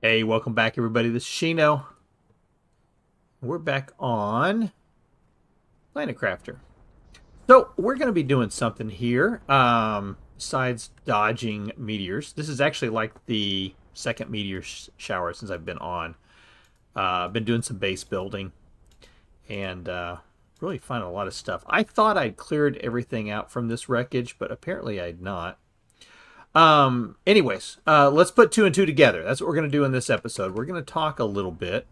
Hey, welcome back, everybody. This is Shino. We're back on Planet Crafter. So we're going to be doing something here. Besides dodging meteors, this is actually like the second meteor shower since I've been on. I've been doing some base building and really finding a lot of stuff. I thought I'd cleared everything out from this wreckage, but apparently I'd not. Anyways, let's put two and two together. That's what we're going to do in this episode. We're going to talk a little bit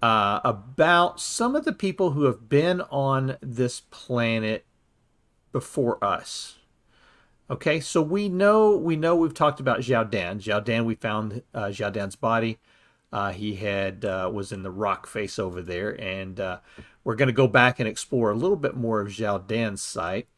about some of the people who have been on this planet before us. Okay, so we know we've talked about Xiao Dan. Xiao Dan, we found Xiao Dan's body. He had was in the rock face over there, and we're going to go back and explore a little bit more of Xiao Dan's site.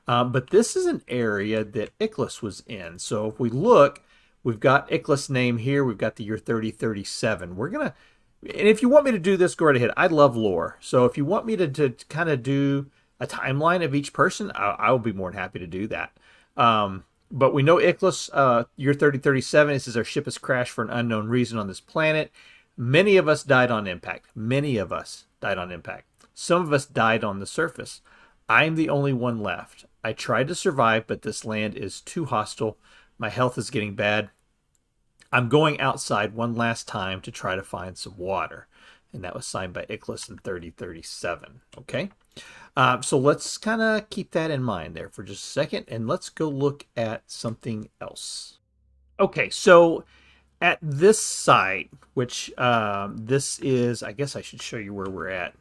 But this is an area that Icarus was in. So if we look, we've got Icarus' name here. We've got the year 3037. We're gonna And if you want me to do this, go right ahead. I love lore. So if you want me to kind of do a timeline of each person, I will be more than happy to do that. But we know Icarus, year 3037, it says our ship has crashed for an unknown reason on this planet. Many of us died on impact. Many of us died on impact. Some of us died on the surface. I'm the only one left. I tried to survive, but this land is too hostile. My health is getting bad. I'm going outside one last time to try to find some water. And that was signed by Icarus in 3037. Okay. So let's kind of keep that in mind there for just a second. And let's go look at something else. Okay. So at this site, which this is, I guess I should show you where we're at.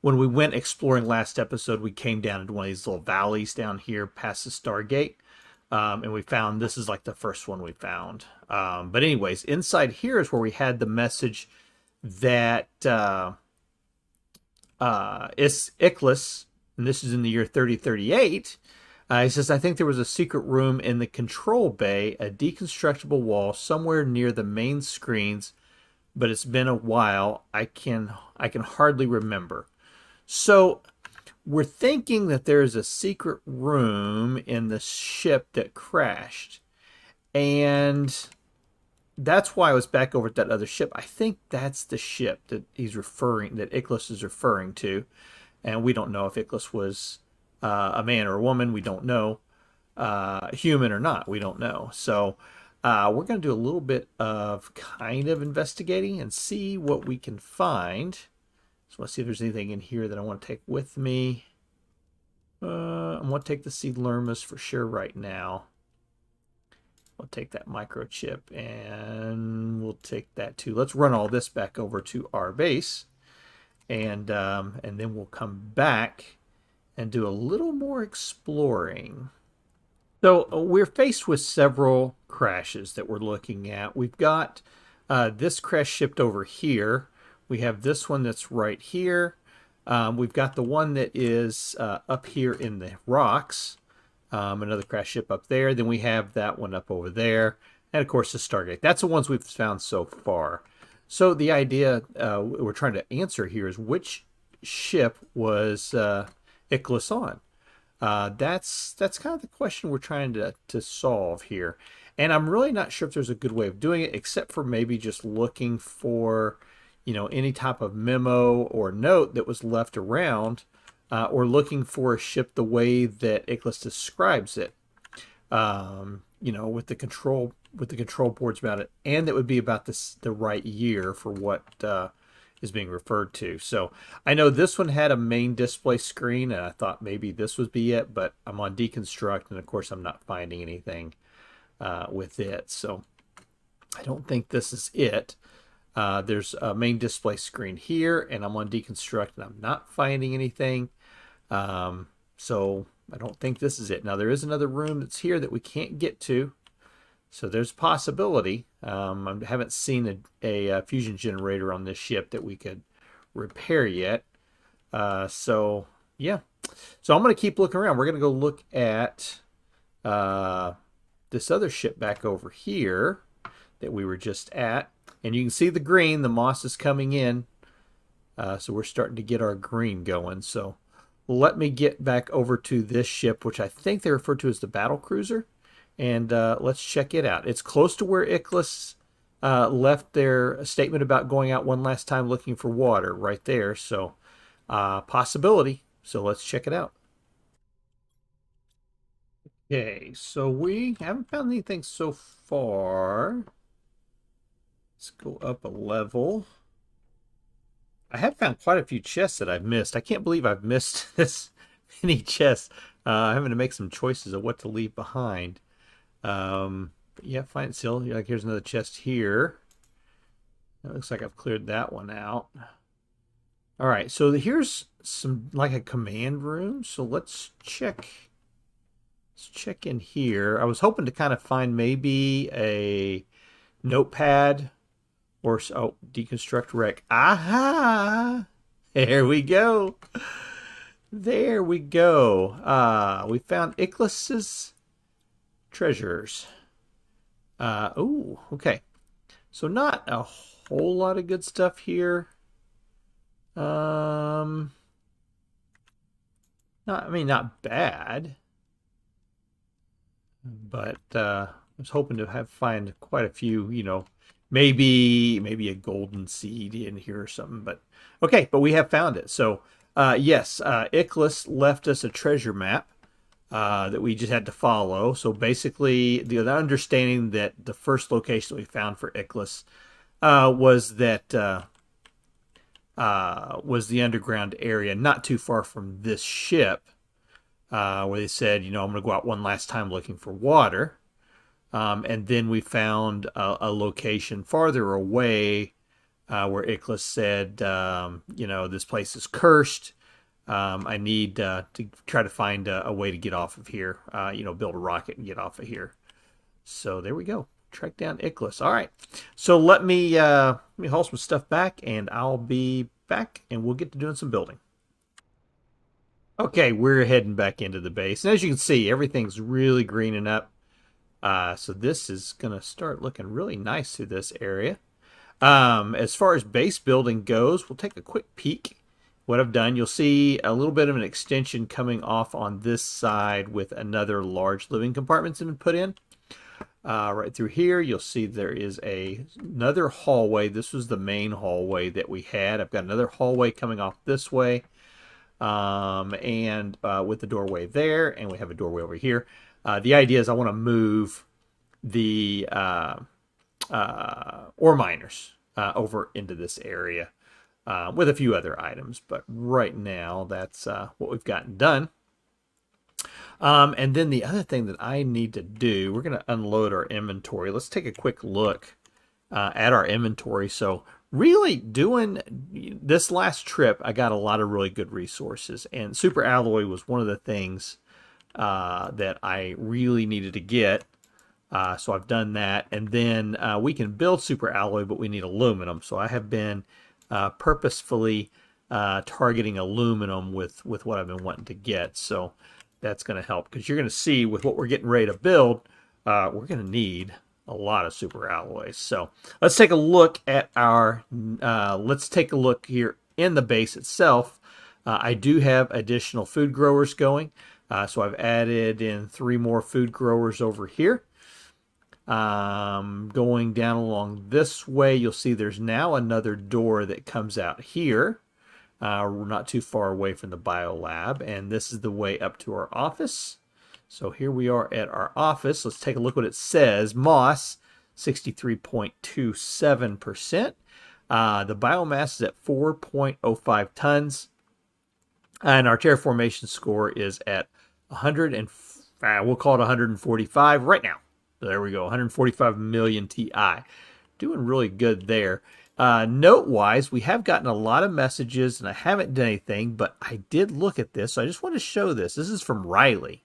When we went exploring last episode, we came down into one of these little valleys down here past the Stargate. And we found this is like the first one we found. But anyways, inside here is where we had the message that it's Icarus, and this is in the year 3038. He says, I think there was a secret room in the control bay, a deconstructible wall somewhere near the main screens, but it's been a while. I can hardly remember. So we're thinking that there's a secret room in the ship that crashed. And that's why I was back over at that other ship. I think that's the ship that that Icarus is referring to. And we don't know if Icarus was a man or a woman. We don't know. Human or not, we don't know. So we're going to do a little bit of kind of investigating and see what we can find. So let's see if there's anything in here that I want to take with me. I want to take the seed lermas for sure right now. We'll take that microchip and we'll take that too. Let's run all this back over to our base, and then we'll come back and do a little more exploring. So we're faced with several crashes that we're looking at. We've got this crash shipped over here. We have this one that's right here. We've got the one that is up here in the rocks. Another crash ship up there. Then we have that one up over there. And of course the Stargate. That's the ones we've found so far. So the idea we're trying to answer here is which ship was Icarus on? That's kind of the question we're trying to solve here. And I'm really not sure if there's a good way of doing it, except for maybe just looking for, any type of memo or note that was left around, or looking for a ship the way that Icarus describes it, with the control boards about it, and that would be about the right year for what is being referred to. So I know this one had a main display screen, and I thought maybe this would be it, but I'm on deconstruct, and of course I'm not finding anything with it. So I don't think this is it. There's a main display screen here, and I'm on deconstruct, and I'm not finding anything. So I don't think this is it. Now there is another room that's here that we can't get to. So there's a possibility. I haven't seen a fusion generator on this ship that we could repair yet. So yeah. So I'm going to keep looking around. We're going to go look at this other ship back over here that we were just at. And you can see the green, the moss is coming in. So we're starting to get our green going. So let me get back over to this ship, which I think they refer to as the battle cruiser. And let's check it out. It's close to where Icarus left their statement about going out one last time looking for water right there. So, possibility. So let's check it out. Okay, so we haven't found anything so far. Let's go up a level. I have found quite a few chests that I've missed. I can't believe I've missed this many chests. I'm having to make some choices of what to leave behind. But yeah, fine still. Like here's another chest here. It looks like I've cleared that one out. All right, so here's some like a command room. So let's check. Let's check in here. I was hoping to kind of find maybe a notepad or deconstruct wreck. Aha! There we go. There we go. We found Ichlus's treasures. Oh, okay. So not a whole lot of good stuff here. Not bad, but I was hoping to find quite a few. Maybe a golden seed in here or something. But okay, but we have found it. So yes, Ichlus left us a treasure map that we just had to follow. So basically, the understanding that the first location we found for Ichlus was the underground area, not too far from this ship, where they said, I'm going to go out one last time looking for water. And then we found a location farther away where Ichlas said, this place is cursed. I need to try to find a way to get off of here, build a rocket and get off of here. So there we go. Track down Ichlas. All right. So let me haul some stuff back, and I'll be back, and we'll get to doing some building. Okay, we're heading back into the base. And as you can see, everything's really greening up. So this is going to start looking really nice through this area. As far as base building goes, we'll take a quick peek. What I've done, you'll see a little bit of an extension coming off on this side with another large living compartment that's been put in. Right through here, you'll see there is another hallway. This was the main hallway that we had. I've got another hallway coming off this way, and with the doorway there, and we have a doorway over here. The idea is I want to move the ore miners over into this area with a few other items. But right now, that's what we've gotten done. And then the other thing that I need to do, we're going to unload our inventory. Let's take a quick look at our inventory. So really doing this last trip, I got a lot of really good resources. And super alloy was one of the things that I really needed to get. So I've done that. And then we can build super alloy, but we need aluminum. So I have been purposefully targeting aluminum with what I've been wanting to get. So that's going to help, because you're going to see with what we're getting ready to build, we're going to need a lot of super alloys. So let's take a look at let's take a look here in the base itself. I do have additional food growers going. So I've added in 3 more food growers over here. Going down along this way, you'll see there's now another door that comes out here. We're not too far away from the biolab, and this is the way up to our office. So here we are at our office. Let's take a look what it says. Moss, 63.27%. The biomass is at 4.05 tons. And our terraformation score is at 100 and we'll call it 145 right now. There we go, 145 million TI. Doing really good there. Note-wise, we have gotten a lot of messages, and I haven't done anything, but I did look at this, so I just want to show this. This is from Riley,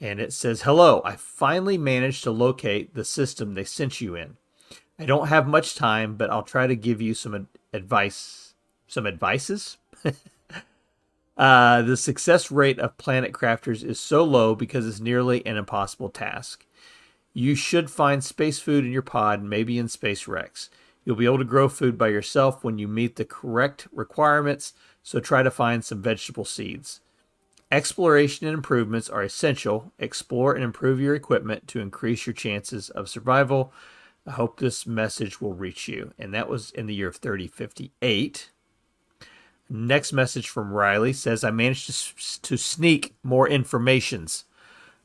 and it says, "Hello, I finally managed to locate the system they sent you in. I don't have much time, but I'll try to give you some advice. Some advices?" The success rate of planet crafters is so low because it's nearly an impossible task. You should find space food in your pod, maybe in space wrecks. You'll be able to grow food by yourself when you meet the correct requirements, so try to find some vegetable seeds. Exploration and improvements are essential. Explore and improve your equipment to increase your chances of survival. I hope this message will reach you. And that was in the year of 3058. Next message from Riley says, I managed to sneak more informations.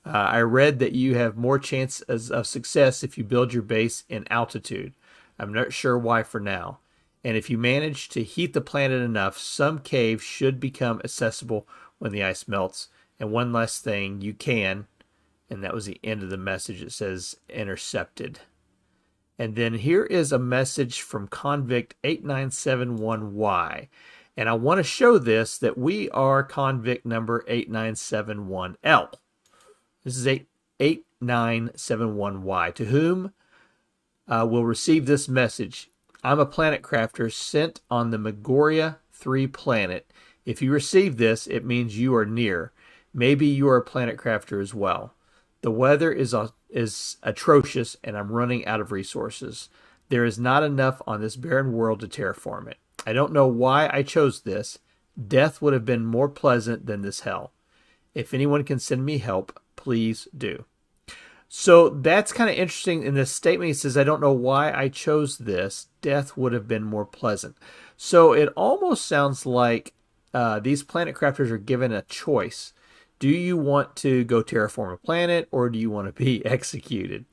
I read that you have more chance of success if you build your base in altitude. I'm not sure why for now. And if you manage to heat the planet enough, some caves should become accessible when the ice melts. And one last thing, you can, and that was the end of the message. It says intercepted. And then here is a message from convict 8971Y. And I want to show this that we are convict number 8971L. This is 8971Y. To whom will receive this message? I'm a planet crafter sent on the Megoria 3 planet. If you receive this, it means you are near. Maybe you are a planet crafter as well. The weather is atrocious, and I'm running out of resources. There is not enough on this barren world to terraform it. I don't know why I chose this. Death would have been more pleasant than this hell. If anyone can send me help, please do. So that's kind of interesting. In this statement, he says, I don't know why I chose this. Death would have been more pleasant. So it almost sounds like these planet crafters are given a choice. Do you want to go terraform a planet, or do you want to be executed?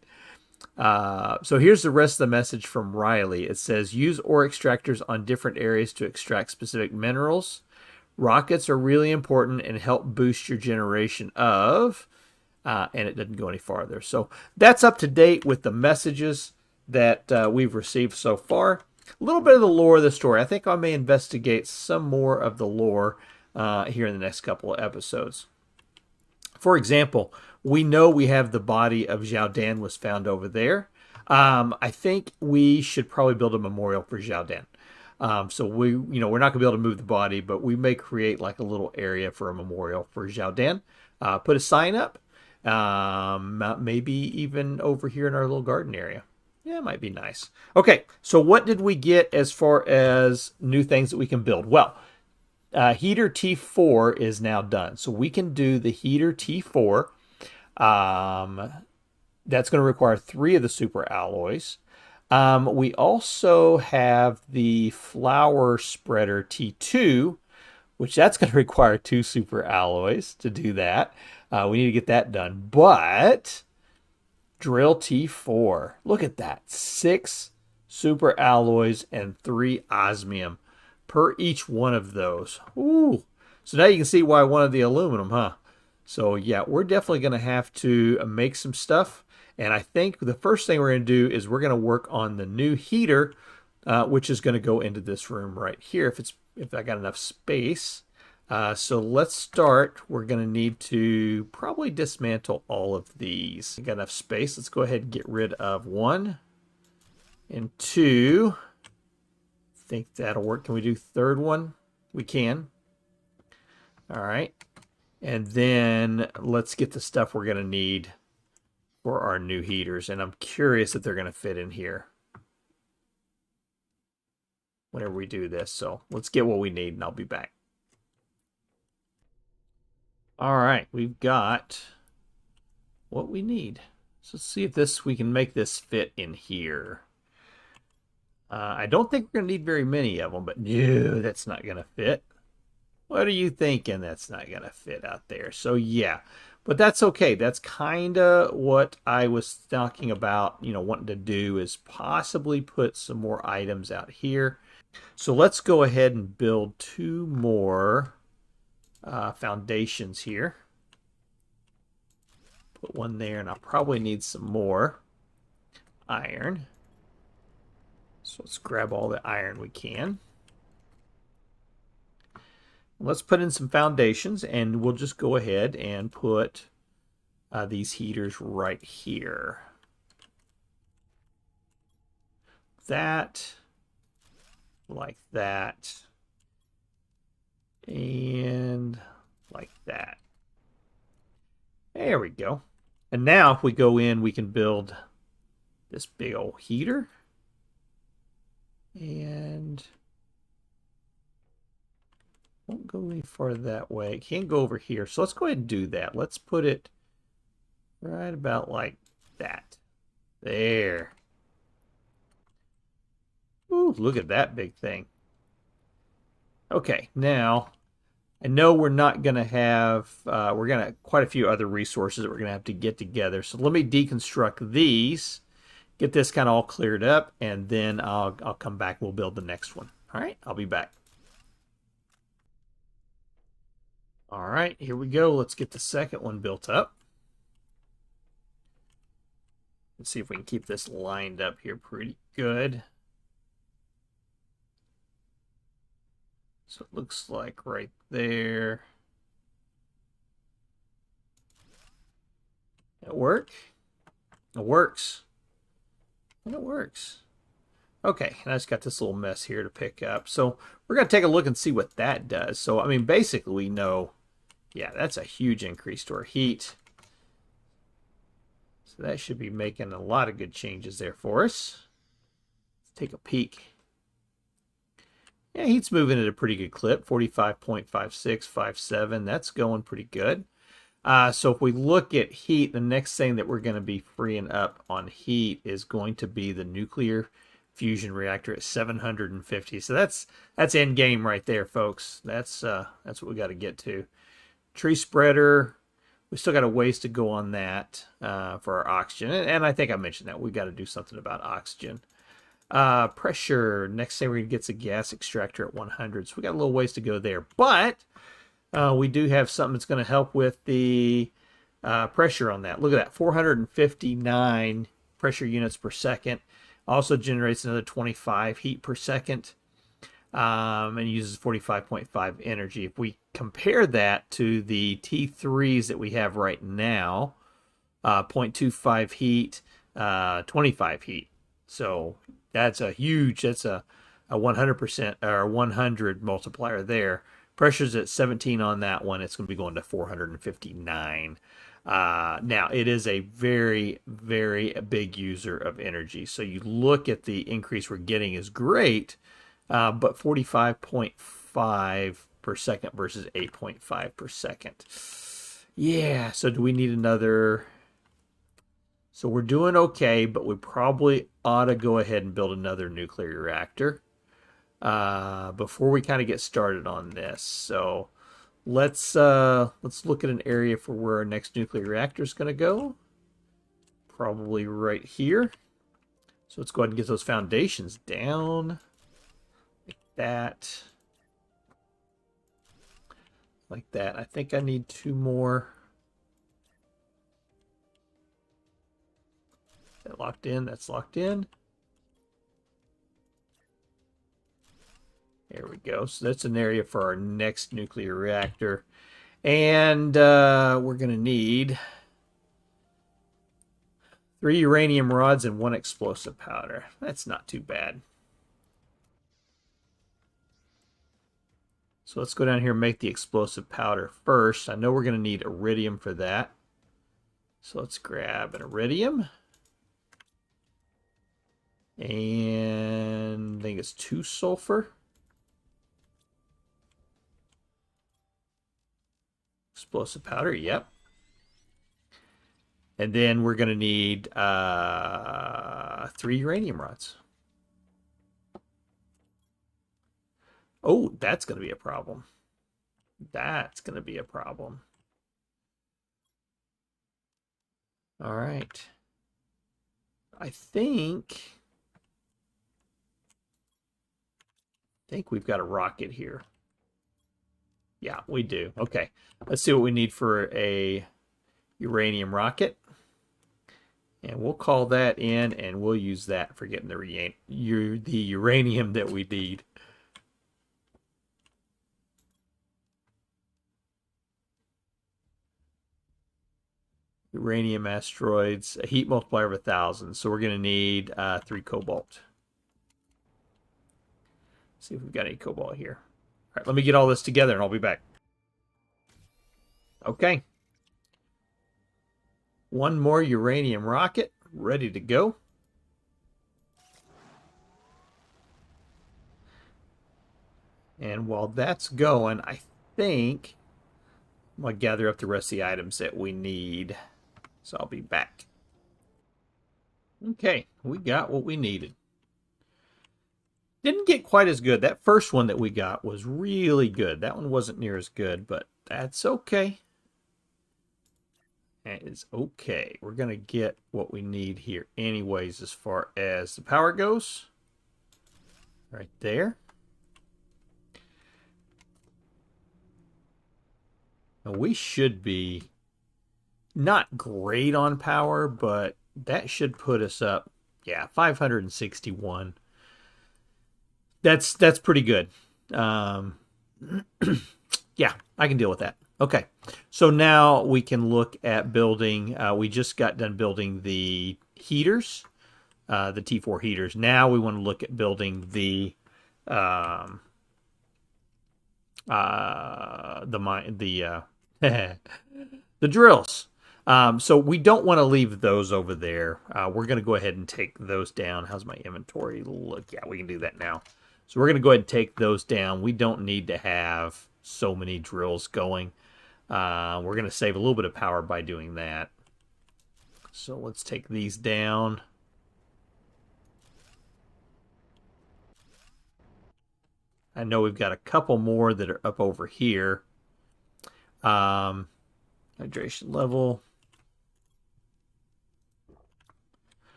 So here's the rest of the message from Riley. It says, use ore extractors on different areas to extract specific minerals. Rockets are really important and help boost your generation of... and it doesn't go any farther. So that's up to date with the messages that we've received so far. A little bit of the lore of the story. I think I may investigate some more of the lore here in the next couple of episodes. For example, we know we have the body of Zhao Dan was found over there. I think we should probably build a memorial for Zhao Dan. So we're not gonna be able to move the body, but we may create like a little area for a memorial for Zhao Dan. Put a sign up. Maybe even over here in our little garden area. Yeah, it might be nice. Okay, so what did we get as far as new things that we can build? Well, heater T4 is now done. So we can do the heater T4. That's going to require 3 of the super alloys. We also have the flower spreader T2, which that's going to require 2 super alloys to do that. We need to get that done. But drill T4, look at that. 6 super alloys and 3 osmium per each one of those. Ooh. So now you can see why I wanted the aluminum, huh? So yeah, we're definitely going to have to make some stuff. And I think the first thing we're going to do is we're going to work on the new heater, which is going to go into this room right here if I got enough space. So let's start. We're going to need to probably dismantle all of these. Got enough space. Let's go ahead and get rid of 1 and 2. Think that'll work. Can we do 3rd one? We can. All right. And then let's get the stuff we're going to need for our new heaters. And I'm curious if they're going to fit in here whenever we do this. So let's get what we need and I'll be back. All right, we've got what we need. So let's see if we can make this fit in here. I don't think we're going to need very many of them, but no, that's not going to fit. What are you thinking? That's not going to fit out there. So yeah, but that's okay. That's kind of what I was talking about, wanting to do is possibly put some more items out here. So let's go ahead and build 2 more foundations here. Put 1 there, and I'll probably need some more iron. So let's grab all the iron we can. Let's put in some foundations, and we'll just go ahead and put these heaters right here. That, like that, and like that. There we go. And now if we go in, we can build this big old heater. And won't go any farther that way. It can't go over here. So let's go ahead and do that. Let's put it right about like that. There. Ooh, look at that big thing. Okay, now I know we're not going to have, we're going to quite a few other resources that we're going to have to get together. So let me deconstruct these, get this kind of all cleared up, and then I'll come back. We'll build the next one. All right, I'll be back. All right, here we go. Let's get the second one built up. Let's see if we can keep this lined up here pretty good. So it looks like right there. It work? It works. And it works. Okay, and I just got this little mess here to pick up. So we're going to take a look and see what that does. So, I mean, basically we know, yeah, that's a huge increase to our heat. So that should be making a lot of good changes there for us. Let's take a peek. Yeah, heat's moving at a pretty good clip, 45.56, 57. That's going pretty good. So if we look at heat, the next thing that we're going to be freeing up on heat is going to be the nuclear fusion reactor at 750. So that's end game right there, folks. That's what we got to get to. Tree spreader, we still got a ways to go on that for our oxygen, and I think I mentioned that we got to do something about oxygen. Pressure, next thing we're going to get a gas extractor at 100. So we got a little ways to go there, but we do have something that's going to help with the pressure on that. Look at that, 459 pressure units per second. Also generates another 25 heat per second, and uses 45.5 energy. If we compare that to the T3s that we have right now, 0.25 heat, 25 heat. So that's a huge, that's a 100% or 100 multiplier there. Pressure's at 17 on that one. It's going to be going to 459. Now, it is a very, very big user of energy. So you look at the increase we're getting is great, but 45.5 per second versus 8.5 per second. Yeah, so do we need another? So we're doing okay, but we probably ought to go ahead and build another nuclear reactor before we kind of get started on this. So let's look at an area for where our next nuclear reactor is going to go. Probably right here. So let's go ahead and get those foundations down like that. Like that. I think I need 2 more. That locked in. That's locked in. There we go. So that's an area for our next nuclear reactor. And we're going to need 3 uranium rods and 1 explosive powder. That's not too bad. So let's go down here and make the explosive powder first. I know we're going to need iridium for that. So let's grab an iridium. And I think it's 2 sulfur. Explosive powder, yep. And then we're going to need 3 uranium rods. Oh, that's going to be a problem. That's going to be a problem. All right. I think we've got a rocket here. Yeah, we do. Okay, let's see what we need for a uranium rocket. And we'll call that in, and we'll use that for getting the uranium that we need. Uranium asteroids, a heat multiplier of 1,000. So we're going to need 3 cobalt. See if we've got any cobalt here. All right, let me get all this together and I'll be back. Okay. 1 more uranium rocket ready to go. And while that's going, I think I'm going to gather up the rest of the items that we need. So I'll be back. Okay, we got what we needed. Didn't get quite as good. That first one that we got was really good. That one wasn't near as good, but that's okay. That is okay. We're going to get what we need here anyways as far as the power goes. Right there. Now we should be not great on power, but that should put us up. Yeah, 561. That's pretty good. Um, yeah, I can deal with that. Okay, so now we can look at building. We just got done building the heaters, the T4 heaters. Now we want to look at building um, the the drills. So we don't want to leave those over there. We're going to go ahead and take those down. How's my inventory look? Yeah, we can do that now. So we're going to go ahead and take those down. We don't need to have so many drills going. We're going to save a little bit of power by doing that. So let's take these down. I know we've got a couple more that are up over here. Hydration level.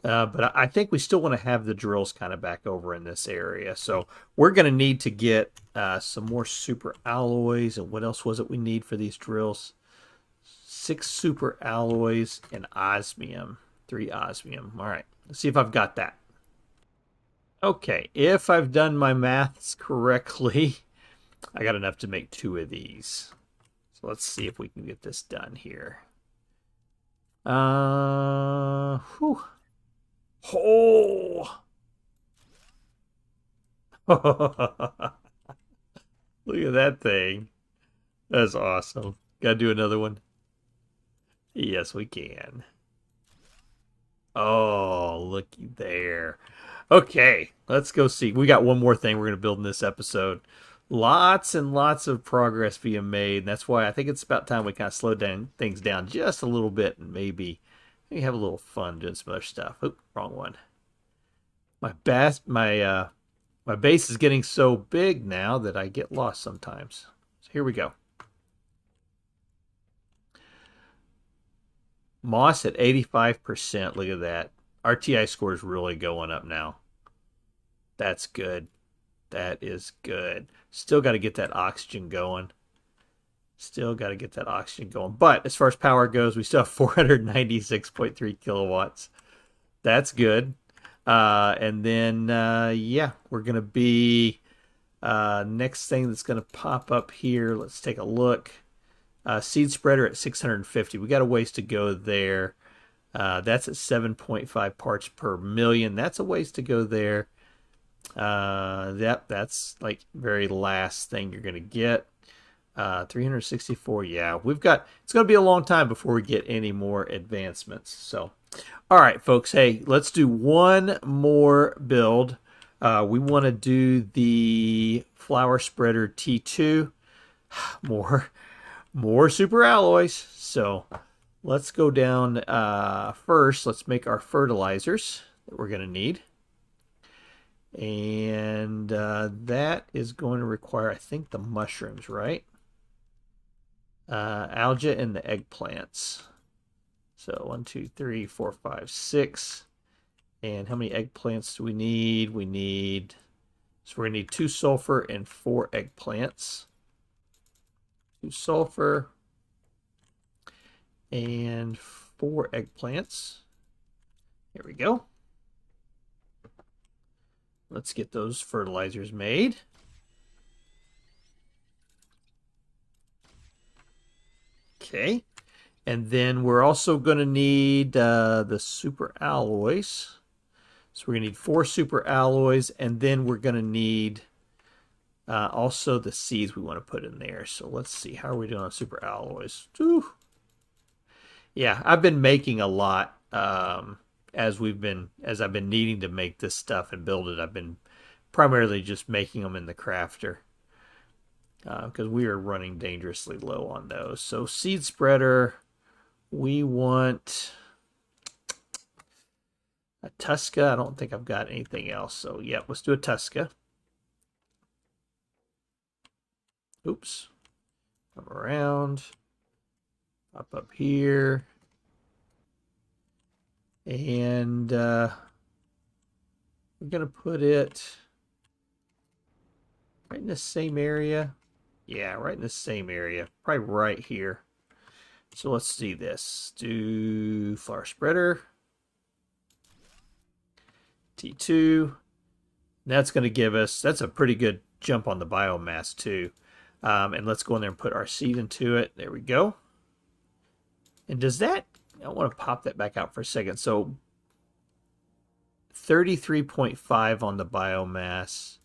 But I think we still want to have the drills kind of back over in this area. So we're going to need to get some more super alloys. And what else was it we need for these drills? 6 super alloys and osmium. 3 osmium. All right. Let's see if I've got that. Okay. If I've done my maths correctly, I got enough to make 2 of these. So let's see if we can get this done here. Whew. Oh! Look at that thing. That's awesome. Gotta do another one. Yes, we can. Oh, looky there. Okay, let's go see. We got one more thing we're going to build in this episode. Lots and lots of progress being made. And that's why I think it's about time we kind of slow down things down just a little bit and maybe have a little fun doing some other stuff. Oop, wrong one. My base is getting so big now that I get lost sometimes. So here we go. Moss at 85%. Look at that. RTI score is really going up now. That's good. That is good. Still got to get that oxygen going. Still got to get that oxygen going. But as far as power goes, we still have 496.3 kilowatts. That's good. And then, yeah, we're going to be next thing that's going to pop up here. Let's take a look. Seed spreader at 650. We got a ways to go there. That's at 7.5 parts per million. That's a ways to go there. That's like very last thing you're going to get. 364. Yeah, we've got, it's going to be a long time before we get any more advancements. So, all right, folks. Hey, let's do one more build. We want to do the flower spreader T2. More super alloys. So let's go down first. Let's make our fertilizers that we're going to need. And that is going to require, I think, the mushrooms, right? Algae and the eggplants. So 1, 2, 3, 4, 5, 6. And how many eggplants do we need? So we're going to need 2 sulfur and 4 eggplants. 2 sulfur and 4 eggplants. Here we go. Let's get those fertilizers made. Okay. And then we're also going to need the super alloys. So we're going to need 4 super alloys, and then we're going to need also the seeds we want to put in there. So let's see, how are we doing on super alloys? Whew. Yeah, I've been making a lot as I've been needing to make this stuff and build it. I've been primarily just making them in the crafter because we are running dangerously low on those. So seed spreader, we want A Tusca. I don't think I've got anything else. So, yep, let's do a Tusca. Oops. Come around. Up here. And we're going to put it right in the same area. Yeah, right in the same area. Probably right here. So let's see this. Do flower spreader. T2. That's going to give us, that's a pretty good jump on the biomass too. And let's go in there and put our seed into it. There we go. And does that, I want to pop that back out for a second. So 33.5 on the biomass.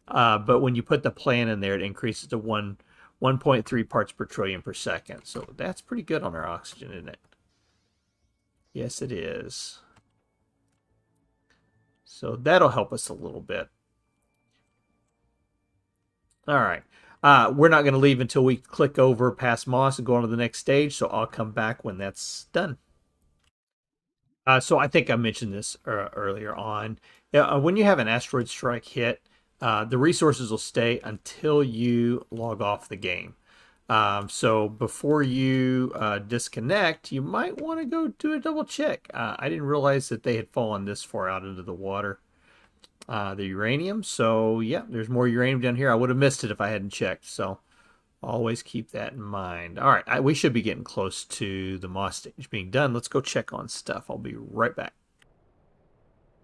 But when you put the plant in there, it increases to 1.3 parts per trillion per second. So that's pretty good on our oxygen, isn't it? Yes, it is. So that'll help us a little bit. All right. We're not going to leave until we click over past Moss and go on to the next stage. So I'll come back when that's done. So I think I mentioned this earlier on. When you have an asteroid strike hit, the resources will stay until you log off the game. So before you disconnect, you might want to go do a double check. I didn't realize that they had fallen this far out into the water, the uranium. So yeah, there's more uranium down here. I would have missed it if I hadn't checked. So always keep that in mind. All right, we should be getting close to the Moss stage being done. Let's go check on stuff. I'll be right back.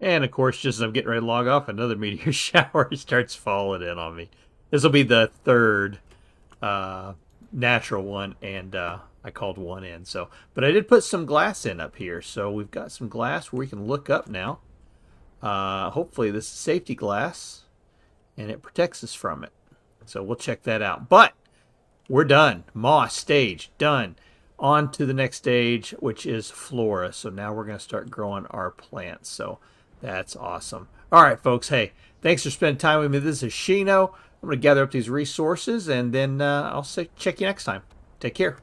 And of course, just as I'm getting ready to log off, another meteor shower starts falling in on me. This will be the third natural one, and I called one in. So, but I did put some glass in up here, so we've got some glass where we can look up now. Hopefully, this is safety glass, and it protects us from it. So we'll check that out. But we're done. Moss stage done. On to the next stage, which is flora. So now we're going to start growing our plants. So that's awesome. All right, folks. Hey, thanks for spending time with me. This is Shino. I'm going to gather up these resources, and then I'll check you next time. Take care.